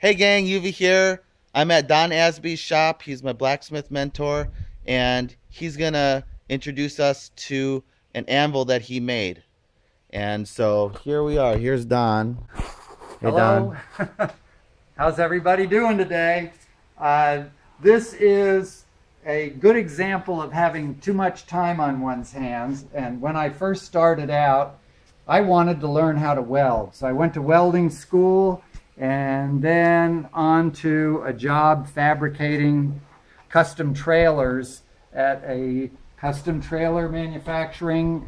Hey gang, UV here. I'm at Don Asbee's shop. He's my blacksmith mentor, and he's gonna introduce us to an anvil that he made. And so here we are. Here's Don. Hey, Hello. Don. How's everybody doing today? This is a good example of having too much time on one's hands. And when I first started out, I wanted to learn how to weld. So I went to welding school and then on to a job fabricating custom trailers at a custom trailer manufacturing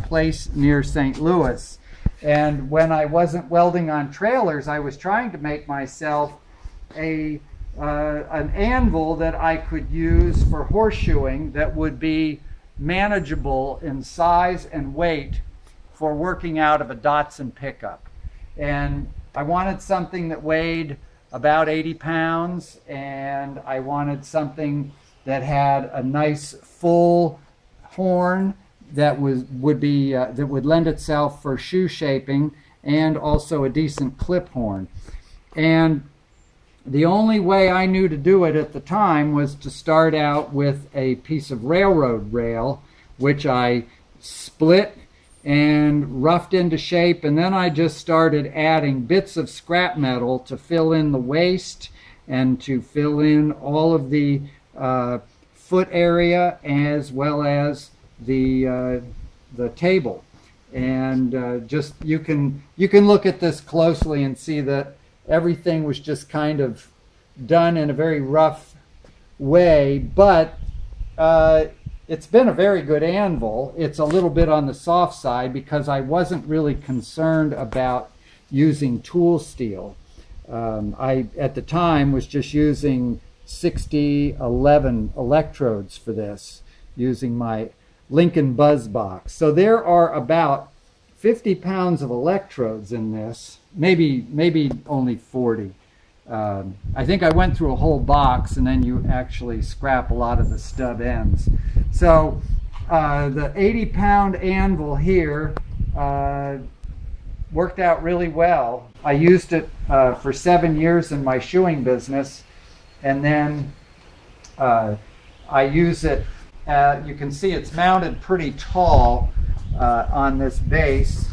place near St. Louis. And when I wasn't welding on trailers, I was trying to make myself an anvil that I could use for horseshoeing that would be manageable in size and weight for working out of a Datsun pickup. And I wanted something that weighed about 80 pounds, and I wanted something that had a nice full horn that would lend itself for shoe shaping, and also a decent clip horn. And the only way I knew to do it at the time was to start out with a piece of railroad rail, which I split and roughed into shape, and then I just started adding bits of scrap metal to fill in the waist and to fill in all of the foot area as well as the table. And just you can look at this closely and see that everything was just kind of done in a very rough way, but it's been a very good anvil. It's a little bit on the soft side because I wasn't really concerned about using tool steel. I, at the time, was just using 6011 electrodes for this, using my Lincoln Buzz box. So there are about 50 pounds of electrodes in this, maybe only 40. I think I went through a whole box, and then you actually scrap a lot of the stub ends. So the 80-pound anvil here worked out really well. I used it for 7 years in my shoeing business, and then I use it, you can see it's mounted pretty tall on this base.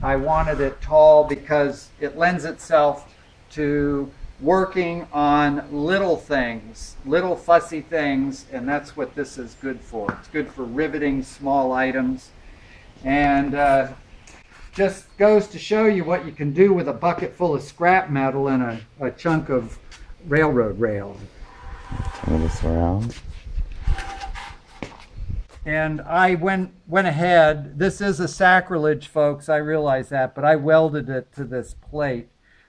I wanted it tall because it lends itself to working on little things, little fussy things, and that's what this is good for. It's good for riveting small items, and just goes to show you what you can do with a bucket full of scrap metal and a chunk of railroad rail. Turn this around. And I went ahead, this is a sacrilege, folks, I realize that, but I welded it to this plate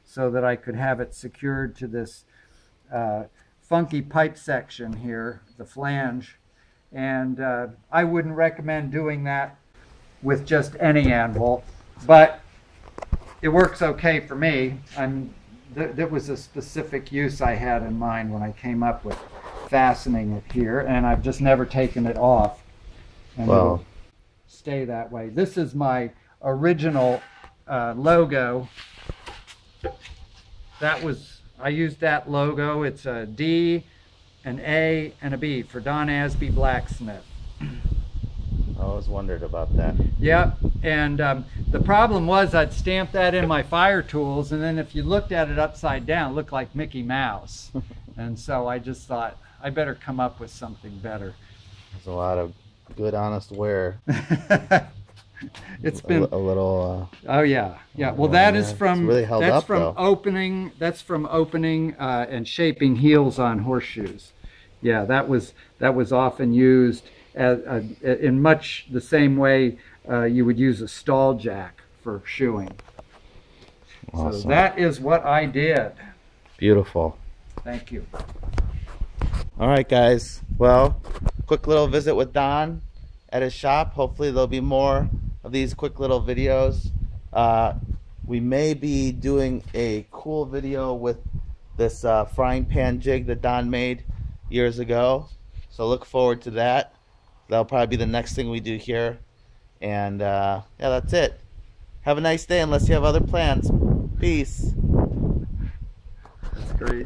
so that I could have it secured to this funky pipe section here, the flange. And I wouldn't recommend doing that with just any anvil, but it works okay for me. There was a specific use I had in mind when I came up with fastening it here, and I've just never taken it off. And it'll stay that way. This is my original logo. I used that logo. It's a D, an A, and a B for Don Asbee Blacksmith. I always wondered about that. Yep, and the problem was I'd stamp that in my fire tools, and then if you looked at it upside down, it looked like Mickey Mouse. And so I just thought, I better come up with something better. There's a lot of good, honest wear. It's been a little. Oh yeah, yeah. Well, that is from really held that's up, from though. opening. That's from opening and shaping heels on horseshoes. Yeah, that was often used as, in much the same way you would use a stall jack for shoeing. Awesome. So that is what I did. Beautiful. Thank you. All right, guys. Well, quick little visit with Don at his shop. Hopefully there'll be more of these quick little videos. We may be doing a cool video with this frying pan jig that Don made years ago, so look forward to that. That'll probably be the next thing we do here. And yeah, that's it. Have a nice day unless you have other plans. Peace. great.